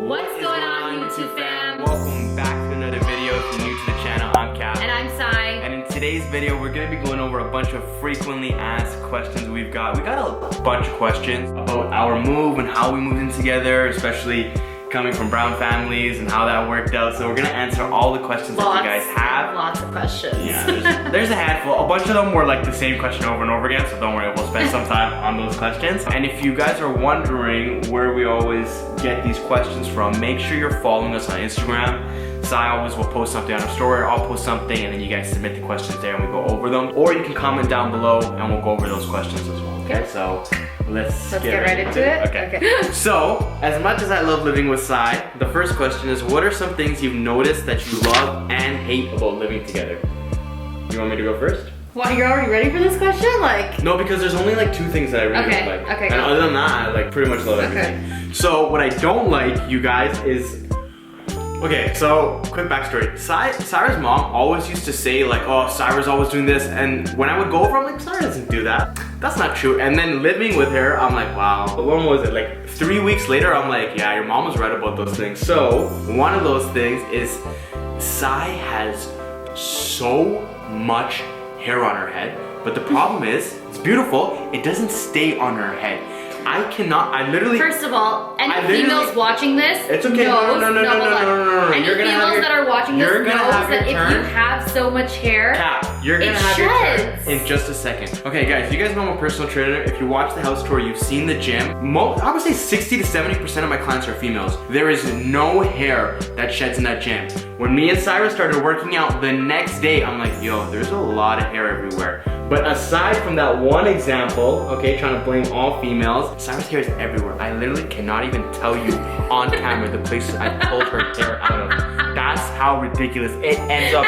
What's going on, YouTube fam? Welcome back to another video. If you're new to the channel, I'm Cap. And I'm Sai. And in today's video, we're going to be going over a bunch of frequently asked questions we've got. We got a bunch of questions about our move and how we moved in together, especially coming from brown families and how that worked out. So we're going to answer all the questions that you guys have. Lots of questions. Yeah, there's a handful. A bunch of them were like the same question over and over again, so don't worry, we'll spend some time on those questions. And if you guys are wondering where we always get these questions from, make sure you're following us on Instagram. Sai always will post something on our story, or I'll post something, and then you guys submit the questions there and we go over them. Or you can comment down below and we'll go over those questions as well. Okay, so let's get right into it. Okay. So, as much as I love living with Sai, the first question is, what are some things you've noticed that you love and hate about living together? You want me to go first? What, you're already ready for this question? Like, no, because there's only like two things that I really don't like. Okay, and other than that, I like pretty much love everything. So what I don't like, you guys, is okay, so quick backstory. Cyrus' mom always used to say like, oh, Cyrus always doing this, and when I would go over, I'm like, Cyrus doesn't do that. That's not true. And then living with her, I'm like, wow. When was it? Like 3 weeks later, I'm like, yeah, your mom was right about those things. So one of those things is Sai has so much hair on her head, but the problem is, it's beautiful, it doesn't stay on her head. I literally... First of all, any females watching this, it's okay. No. Any females that are watching this knows that if you have so much hair, you're gonna have your turn in just a second. Okay, guys, you guys know I'm a personal trainer. If you watch the house tour, you've seen the gym. I would say 60 to 70% of my clients are females. There is no hair that sheds in that gym. When me and Cyrus started working out the next day, I'm like, yo, there's a lot of hair everywhere. But aside from that one example, okay, trying to blame all females, Cyrus' hair is everywhere. I literally cannot even tell you on camera the places I pulled her hair out of. That's how ridiculous it ends up.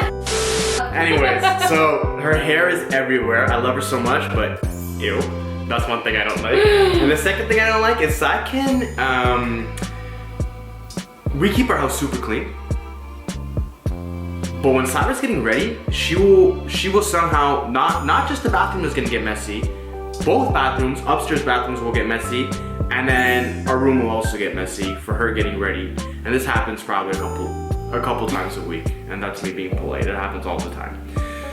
Anyways, so her hair is everywhere. I love her so much, but ew. That's one thing I don't like. And the second thing I don't like is I can, we keep our house super clean. But when Cyrus is getting ready, she will somehow, not just the bathroom is gonna get messy, both bathrooms, upstairs bathrooms will get messy, and then our room will also get messy for her getting ready. And this happens probably a couple times a week, and that's me being polite. It happens all the time.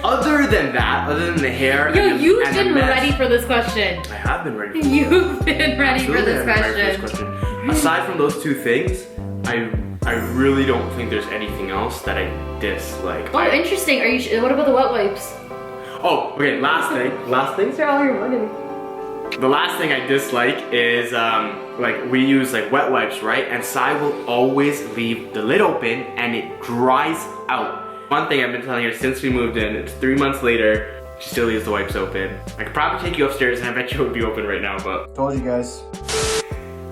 Other than that, other than the hair, you've been ready for this question. I have been ready for You've been ready for this question. Aside from those two things, I really don't think there's anything else that I dislike. Oh, interesting. Are you? What about the wet wipes? Oh, okay. Last thing. These are all your money. The last thing I dislike is like we use like wet wipes, right? And Sai will always leave the lid open and it dries out. One thing I've been telling her since we moved in, it's 3 months later, she still leaves the wipes open. I could probably take you upstairs and I bet you it would be open right now, but told you guys.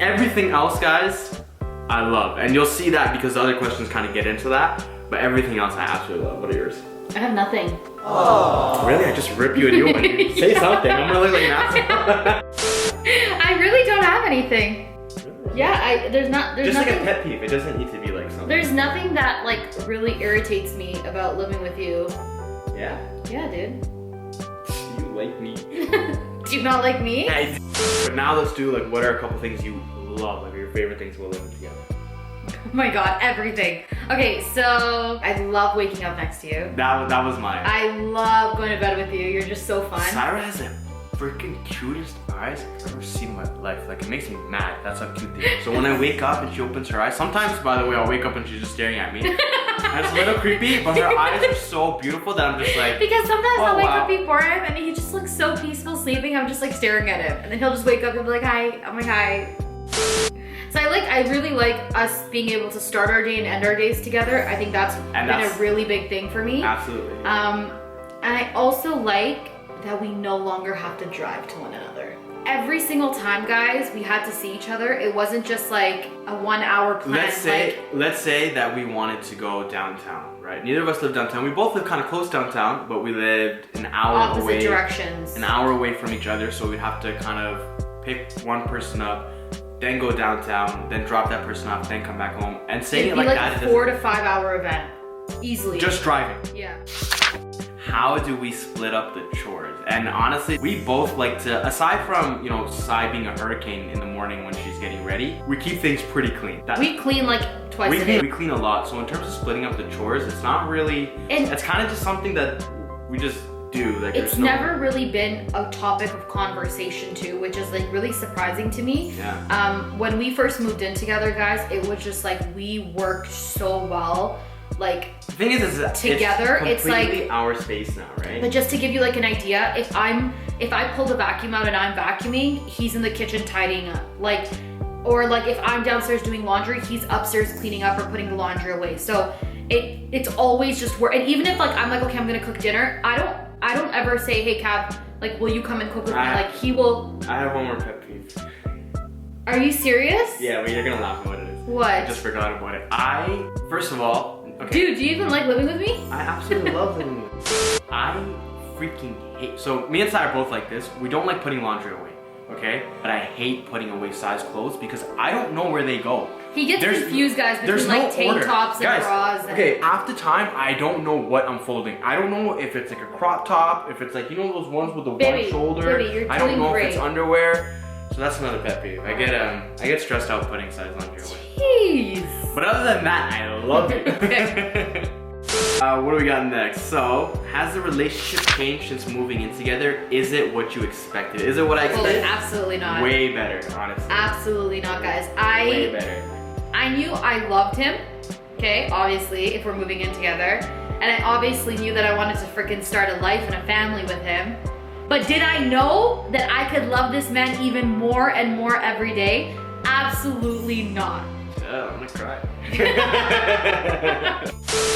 Everything else, guys, I love. And you'll see that because the other questions kind of get into that. But everything else I absolutely love. What are yours? I have nothing. Oh. Really? I just rip you a new one. Say something. I'm really like an asshole. I really don't have anything. Really? Yeah, there's nothing. Like a pet peeve. It doesn't need to be like something. There's nothing that like really irritates me about living with you. Yeah? Yeah, dude. Do you like me? Do you not like me? I do. But now let's do like, what are a couple things you love, like your favorite things while living together? Oh my god, everything. Okay, so I love waking up next to you. That was mine. I love going to bed with you. You're just so fun. Sarah has the freaking cutest eyes I've ever seen in my life. Like, it makes me mad. That's how cute they are. So when I wake up and she opens her eyes, sometimes, by the way, I'll wake up and she's just staring at me. And it's a little creepy, but her eyes are so beautiful that I'm just like, because sometimes I'll wake up before him and he just looks so peaceful sleeping. I'm just like staring at him. And then he'll just wake up and be like, hi. I'm like, hi. So I really like us being able to start our day and end our days together. I think that's been a really big thing for me. Absolutely. And I also like that we no longer have to drive to one another. Every single time, guys, we had to see each other. It wasn't just like a 1 hour plan. Let's say that we wanted to go downtown, right? Neither of us live downtown. We both live kind of close downtown, but we lived an hour away. Opposite directions. An hour away from each other, so we'd have to kind of pick one person up, then go downtown, then drop that person off, then come back home. And saying it like that, it'd be like a 4 to 5 hour event, easily. Just driving. Yeah. how do we split up the chores? And honestly, we both like to, aside from, you know, Sai being a hurricane in the morning when she's getting ready, we keep things pretty clean. We clean like twice a day. We clean a lot. So in terms of splitting up the chores, it's not really, it's kind of just something that we just do. Like, it's never really been a topic of conversation too, which is like really surprising to me. Yeah. When we first moved in together, guys, it was just like we worked so well. Like, the thing is together, it's completely like our space now, right? But just to give you like an idea, if I pull the vacuum out and I'm vacuuming, he's in the kitchen tidying up. Like, or like if I'm downstairs doing laundry, he's upstairs cleaning up or putting the laundry away. So it's always just work. And even if like I'm like, okay, I'm gonna cook dinner, I don't ever say, hey Cav, like, will you come and cook with me? Like, he will. I have one more pet peeve. Are you serious? Yeah, but you're gonna laugh at what it is. What? I just forgot about it. First of all, okay. Dude, do you even like living with me? I absolutely love living with you. I freaking hate, so me and Sai are both like this. We don't like putting laundry away, okay? But I hate putting away Sai's clothes because I don't know where they go. He gets confused, guys, between like tank tops and bras. And okay, half the time, I don't know what I'm folding. I don't know if it's like a crop top, if it's like, you know those ones with the one shoulder. Baby, I don't know if it's underwear. So that's another pet peeve. I get stressed out putting Sai's laundry away. Jeez. But other than that, I love it. What do we got next? So, has the relationship changed since moving in together? Is it what you expected? Is it what I expected? Absolutely not. Way better, honestly. Absolutely not, guys. Way better. I knew I loved him, okay, obviously, if we're moving in together. And I obviously knew that I wanted to freaking start a life and a family with him. But did I know that I could love this man even more and more every day? Absolutely not. Yeah, I'm gonna cry.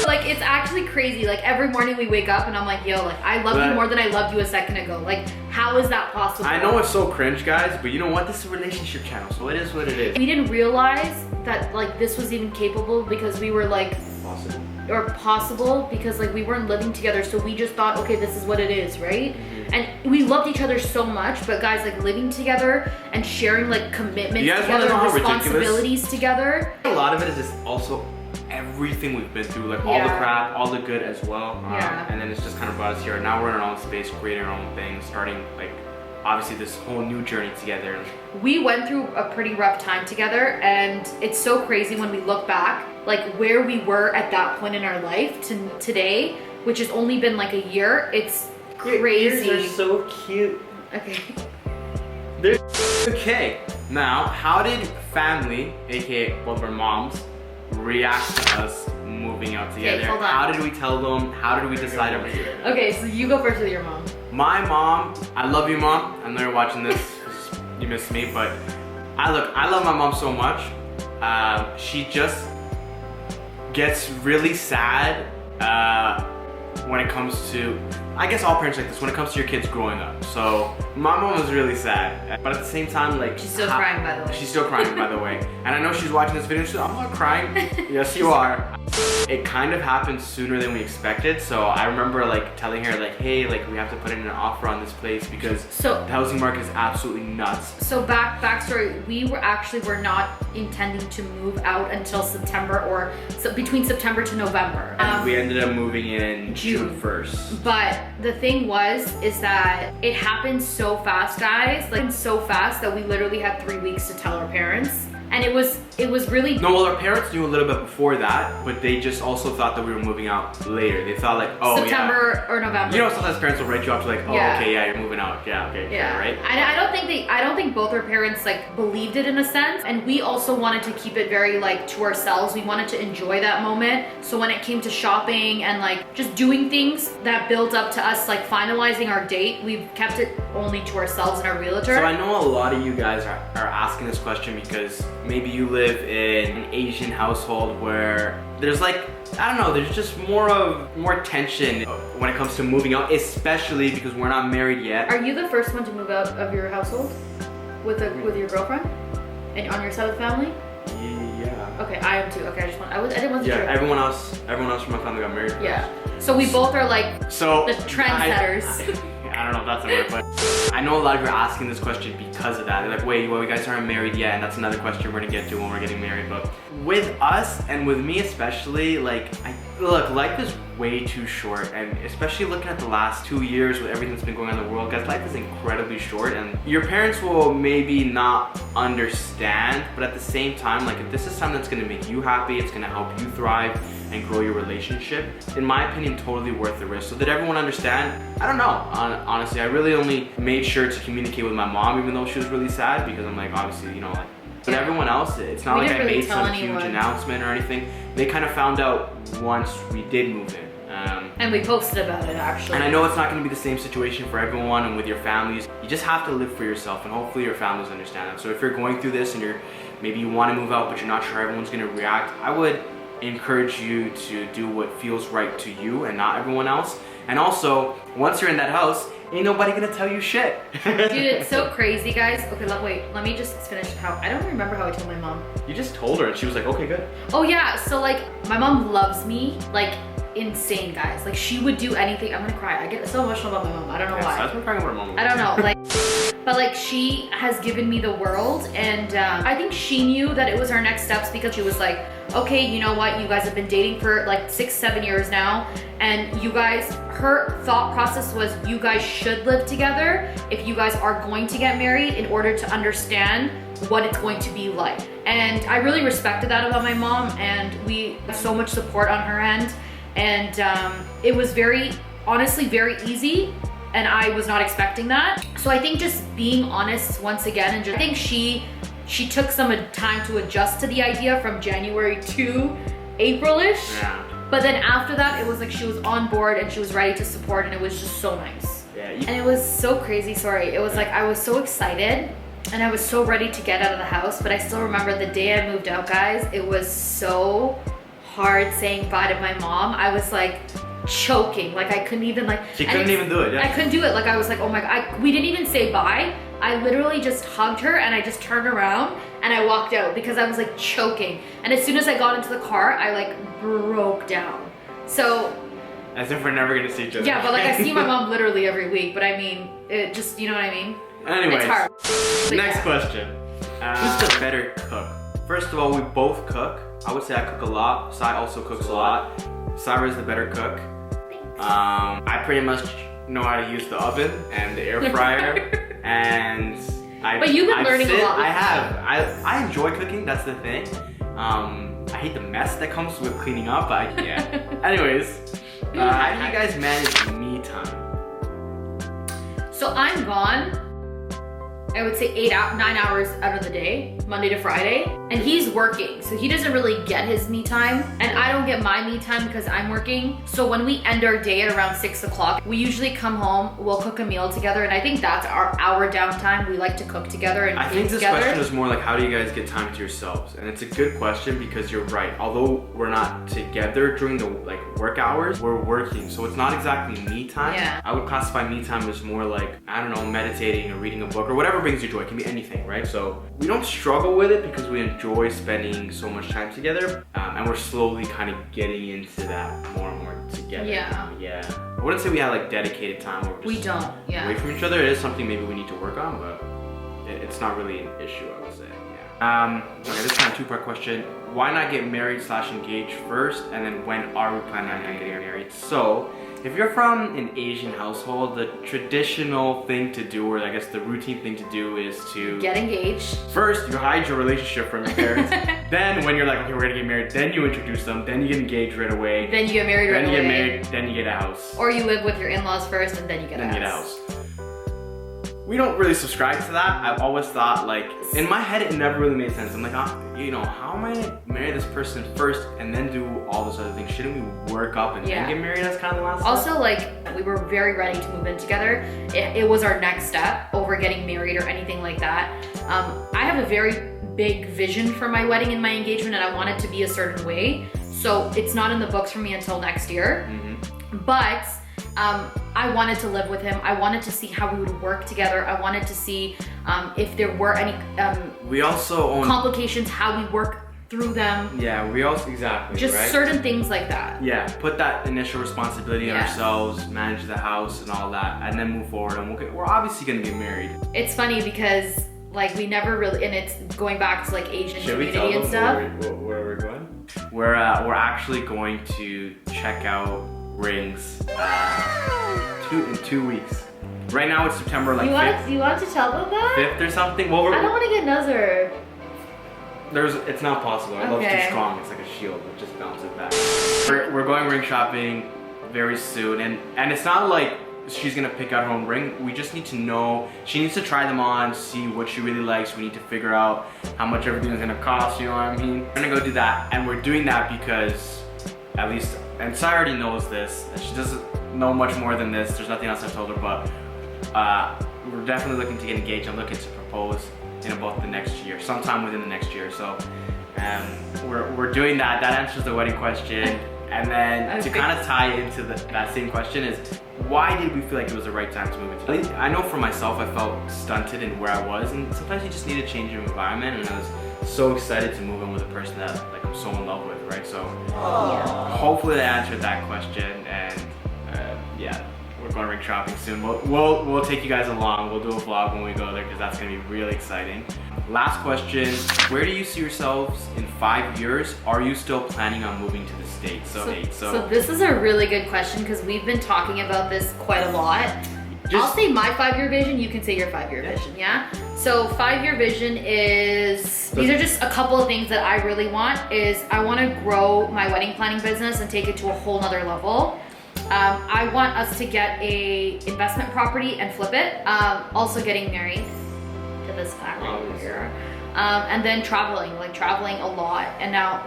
Like, it's actually crazy. Like, every morning we wake up and I'm like, yo, like, I love you more than I loved you a second ago. Like, how is that possible? I know it's so cringe, guys, but you know what? This is a relationship channel, so it is what it is. We didn't realize that, like, this was even capable because we were like, possible because like we weren't living together, so we just thought, okay, this is what it is, right? Mm-hmm. And we loved each other so much, but guys, like living together and sharing like commitments together, responsibilities together. A lot of it is just also everything we've been through, like all the crap, all the good as well. And then it's just kind of brought us here. Now we're in our own space, creating our own thing, starting like obviously this whole new journey together. We went through a pretty rough time together, and it's so crazy when we look back, like where we were at that point in our life to today, which has only been like a year. It's crazy. Your ears are so cute. Okay. Okay, now how did family, aka both our moms, react to us moving out together? Okay, hold on. How did we tell them? How did we decide everything? Okay, so you go first with your mom. My mom, I love you, Mom. I know you're watching this. You miss me, but I love my mom so much. She just gets really sad when it comes to, I guess all parents like this, when it comes to your kids growing up. So my mom was really sad, but at the same time, like, she's still crying, by the way. She's still crying, by the way. And I know she's watching this video. She's like, I'm not crying. Yes, you are. It kind of happened sooner than we expected. So I remember like telling her like, hey, like we have to put in an offer on this place because the housing market is absolutely nuts. So backstory, we were not intending to move out until September, or between September to November. We ended up moving in June 1st. But the thing is that it happened so fast, guys. Like so fast that we literally had 3 weeks to tell our parents. And it was really... No, well, our parents knew a little bit before that, but they just also thought that we were moving out later. They thought like, oh, September or November. You know, sometimes parents will write you up to like, oh, okay, yeah, you're moving out. Yeah, okay, yeah, right? I don't think both our parents like believed it in a sense. And we also wanted to keep it very like to ourselves. We wanted to enjoy that moment. So when it came to shopping and like just doing things that built up to us like finalizing our date, we've kept it only to ourselves and our realtor. So I know a lot of you guys are asking this question because maybe you live in an Asian household where there's like, I don't know, there's just more tension when it comes to moving out, especially because we're not married yet. Are you the first one to move out of your household with your girlfriend and on your side of the family? Yeah. Okay, I am too. Okay, I didn't want to. Yeah, everyone else from my family got married first. Yeah. So we both are like the trendsetters. I don't know if that's a word, but I know a lot of you are asking this question because of that. They're like, wait, well, you guys aren't married yet, and that's another question we're gonna get to when we're getting married. But with us, and with me especially, like, I Look, life is way too short, and especially looking at the last 2 years with everything that's been going on in the world, guys, life is incredibly short, and your parents will maybe not understand, but at the same time, like, if this is something that's gonna make you happy, it's gonna help you thrive and grow your relationship, in my opinion, totally worth the risk. So did everyone understand? I don't know. Honestly, I really only made sure to communicate with my mom, even though she was really sad, because I'm like, obviously, you know, like, but everyone else, it's not like I made some huge announcement or anything. They kind of found out once we did move in. And we posted about it, actually. And I know it's not going to be the same situation for everyone and with your families. You just have to live for yourself, and hopefully your families understand that. So if you're going through this and maybe you want to move out, but you're not sure everyone's going to react, I would encourage you to do what feels right to you and not everyone else. And also, once you're in that house, ain't nobody gonna tell you shit. Dude, it's so crazy, guys. Okay, wait, let me just finish I don't remember how I told my mom. You just told her and she was like, okay, good. Oh yeah, so like, my mom loves me, like, insane, guys. Like, she would do anything. I'm gonna cry. I get so emotional about my mom. I don't know why. I've been crying about my mom. I don't know, like, but like, she has given me the world, and I think she knew that it was our next steps, because she was like, okay, you know what, you guys have been dating for like 6-7 years now, and you guys, her thought process was, you guys should live together if you guys are going to get married, in order to understand what it's going to be like. And I really respected that about my mom, and we have so much support on her end, and it was honestly very easy, and I was not expecting that. So I think just being honest once again, and I think she took some time to adjust to the idea from January to April-ish. Yeah. But then after that, it was like she was on board and she was ready to support, and it was just so nice. Yeah. And it was so crazy, sorry. It was like, I was so excited and I was so ready to get out of the house, but I still remember the day I moved out, guys. It was so hard saying bye to my mom. I was like choking, like I couldn't even like. She couldn't even do it. Yeah. I couldn't do it. Like I was like, oh my God, we didn't even say bye. I literally just hugged her and I just turned around and I walked out because I was like choking. And as soon as I got into the car, I like broke down. So. As if we're never gonna see each other. Yeah, but like I see my mom literally every week, but I mean, it just, you know what I mean? Anyways, it's hard. Next question. Who's the better cook? First of all, we both cook. I would say I cook a lot. Sai also cooks a lot. Sarah is the better cook. I pretty much know how to use the oven and the air fryer. And but you've been learning a lot. I have. I enjoy cooking. That's the thing. I hate the mess that comes with cleaning up. But yeah. Anyways, how do you guys manage me time? So I'm gone. I would say 9 hours out of the day, Monday to Friday, and he's working, so he doesn't really get his me time, and I don't get my me time because I'm working. So when we end our day at around 6 o'clock, we usually come home, we'll cook a meal together, and I think that's our downtime. We like to cook together and I think this question is more like, how do you guys get time to yourselves? And it's a good question because you're right. Although we're not together during the work hours, we're working, so it's not exactly me time. Yeah. I would classify me time as more like, I don't know, meditating or reading a book or whatever brings you joy. It can be anything, right? So we don't struggle with it because we enjoy spending so much time together, and we're slowly kind of getting into that more and more together. Yeah. I wouldn't say we have like dedicated time where we're just away from each other. It is something maybe we need to work on, but it's not really an issue, I would say. Yeah. Okay, this is kind of a two-part question. Why not get married / engaged first, and then when are we planning on getting married? So, if you're from an Asian household, the traditional thing to do, or I guess the routine thing to do, is to get engaged. First, you hide your relationship from your parents. Then, when you're like, okay, we're gonna get married, then you introduce them, then you get engaged right away. Then you get married right away. Then you get married, then you get a house. Or you live with your in-laws first, and then you get a house. Then you get a house. We don't really subscribe to that. I've always thought, like, in my head, it never really made sense. I'm like, you know, how am I gonna marry this person first and then do all this other things? Shouldn't we work up and then get married as kind of the last step? Also, like, we were very ready to move in together. It was our next step over getting married or anything like that. I have a very big vision for my wedding and my engagement, and I want it to be a certain way. So it's not in the books for me until next year. Mm-hmm. But I wanted to live with him. I wanted to see how we would work together. I wanted to see if there were any we also own complications, how we work through them. Yeah, we also, exactly, just right? certain things like that. Yeah, put that initial responsibility on ourselves, manage the house and all that, and then move forward. And we're obviously gonna get married. It's funny because like we never really, and it's going back to like Asian Should we community tell and them stuff. where we're going? We're actually going to check out rings in 2 weeks. Right now it's September like You want to tell them that? 5th or something. Well, I don't want to get Nazar. It's not possible. Our love's too strong. It's like a shield. It just bounces back. We're going ring shopping very soon, and it's not like she's gonna pick out her own ring. We just need to know. She needs to try them on, see what she really likes. We need to figure out how much everything is gonna cost. You know what I mean? We're gonna go do that, and we're doing that because, at least, and Sai already knows this. She doesn't know much more than this. There's nothing else I've told her, but we're definitely looking to get engaged and looking to propose in about the next year, sometime within the next year. So we're doing that. That answers the wedding question. And then to kind of tie into that same question is, why did we feel like it was the right time to move into Italy? I know for myself, I felt stunted in where I was, and sometimes you just need a change of environment, and I was so excited to move in with a person that like I'm so in love with, right? So hopefully that answered that question, and yeah, we're going ring shopping soon. We'll take you guys along. We'll do a vlog when we go there because that's gonna be really exciting. Last question, where do you see yourselves in 5 years? Are you still planning on moving to the States? So this is a really good question because we've been talking about this quite a lot. I'll say my 5-year vision, you can say your 5-year vision, yeah? So 5-year vision is, these are just a couple of things that I really want, is I want to grow my wedding planning business and take it to a whole nother level. I want us to get a investment property and flip it. Also getting married to this guy right here. And then traveling a lot. And now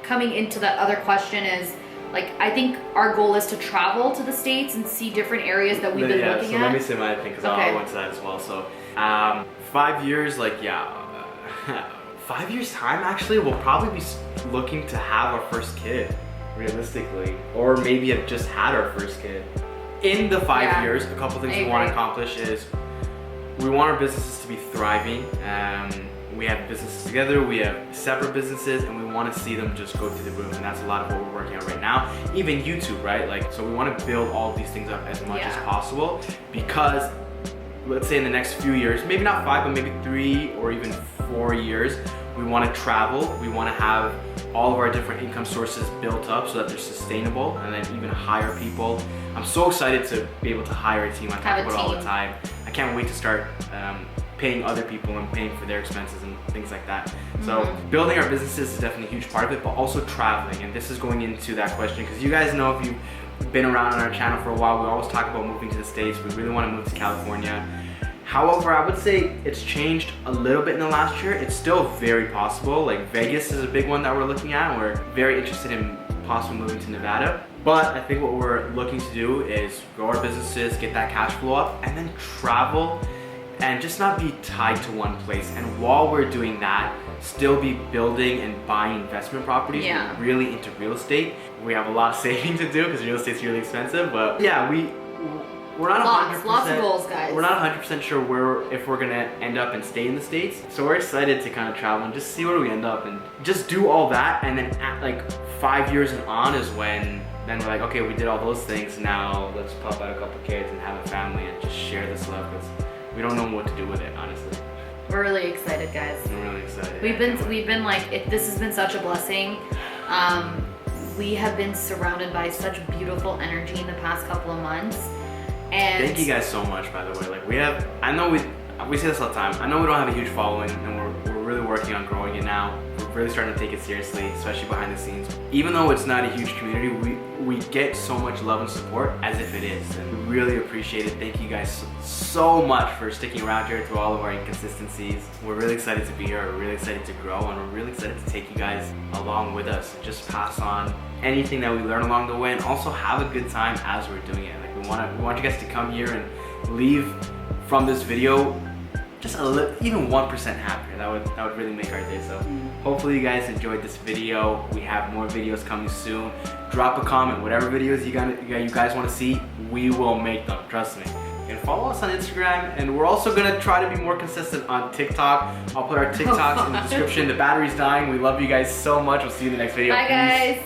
coming into that other question is, like, I think our goal is to travel to the States and see different areas that we've been looking at. Let me say my thing because I went to that as well. So 5 years, 5 years time actually, we'll probably be looking to have our first kid, realistically, or maybe have just had our first kid. In the 5 years, a couple things we want to accomplish is we want our businesses to be thriving. We have businesses together, we have separate businesses, and we want to see them just go through the roof, and that's a lot of what we're working on right now. Even YouTube, right? Like, so we want to build all of these things up as much as possible, because let's say in the next few years, maybe not 5, but maybe 3 or even 4 years, we want to travel. We want to have all of our different income sources built up so that they're sustainable, and then even hire people. I'm so excited to be able to hire a team. I talk about it all the time. I can't wait to start paying other people and paying for their expenses and things like that. So building our businesses is definitely a huge part of it, but also traveling. And this is going into that question because you guys know, if you've been around on our channel for a while, we always talk about moving to the States. We really want to move to California. However, I would say it's changed a little bit in the last year. It's still very possible. Like, Vegas is a big one that we're looking at. We're very interested in possibly moving to Nevada. But I think what we're looking to do is grow our businesses, get that cash flow up, and then travel and just not be tied to one place. And while we're doing that, still be building and buying investment properties. We're really into real estate. We have a lot of saving to do because real estate's really expensive. But yeah, we're not 100%. Lots of goals, guys. We're not 100% sure if we're gonna end up and stay in the States. So we're excited to kind of travel and just see where we end up and just do all that. And then at like 5 years and on is when then we're like, okay, we did all those things. Now let's pop out a couple kids and have a family and just share this love, because we don't know what to do with it, honestly. We're really excited, guys. I'm really excited. We've been like, this has been such a blessing. We have been surrounded by such beautiful energy in the past couple of months. And thank you guys so much, by the way. Like, I know we say this all the time. I know we don't have a huge following, and we're really working on growing it now. We're really starting to take it seriously, especially behind the scenes. Even though it's not a huge community, we get so much love and support as if it is, and we really appreciate it. Thank you guys so much for sticking around here through all of our inconsistencies. We're really excited to be here. We're really excited to grow, and we're really excited to take you guys along with us. Just pass on anything that we learn along the way, and also have a good time as we're doing it. Like, we want you guys to come here and leave from this video just even 1% happier. That would really make our day. So hopefully you guys enjoyed this video. We have more videos coming soon. Drop a comment, whatever videos you guys want to see, we will make them, trust me. And follow us on Instagram, and we're also gonna try to be more consistent on TikTok. I'll put our TikToks in the description. The battery's dying. We love you guys so much. We'll see you in the next video. Bye, guys.